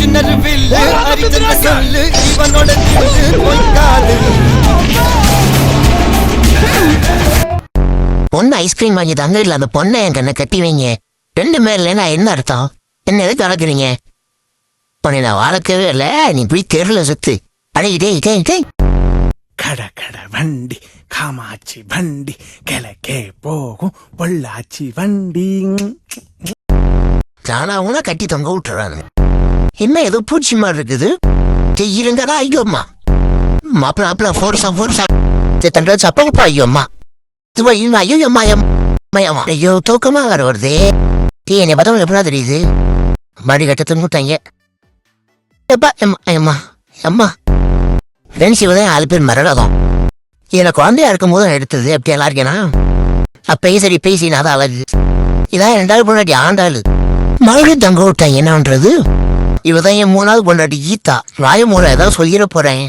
Original வில்லு அரிஜின சொல்லு இவனோட பொய்க்காது. பொண்ணு ஐஸ்கிரீம் வாங்கி தங்க இல்ல அந்த பொண்ணை என் கண்ணை கட்டி வைங்க. 2 மேல என்ன அர்த்தம்? என்ன எதுக்கு வளர்க்குறீங்க? பொண்ணை நான் வளர்க்கவே இல்லை, நீ போய் தெருல சுத்து அடையிட்டே. கட கட வண்டி காமாட்சி வண்டி கிழக்கே போகும் பொள்ளாச்சி வண்டி. தானாவுனா கட்டி தொங்க விட்டுறாங்க. என்ன ஏதோ பூச்சி மாதிரி இருக்குது. இருங்கடா ஐயோம்மா மாப்பிள்ள ஃபோர்ஸா தண்டை சப்பப்பா ஐயோம்மா ஐயோம்மா ஐயம்மா ஐயோ தூக்கமா வர வருது. என்னை பார்த்தவங்க எப்படா தெரியுது? மாடி கட்ட துணுட்டாங்க. எப்பா அம்மா அம்மா ஃப்ரெண்ட்ஸ் இவதான் 4 பேர் மரடாதான். இதில் குழந்தையா இருக்கும் போது எடுத்தது எப்படி எல்லாம் இருக்கேனா அப்பயே சரி பேசி நான் தான் அழகு. இதான் 2வது பொண்டாட்டி ஆண்டாளு மறுபடியும் தங்க விட்டாங்க. என்னன்றது இவதான் என் 3வது பொண்டாட்டி கீதா. ராயமூலம் ஏதாவது சொல்லிட போறேன்.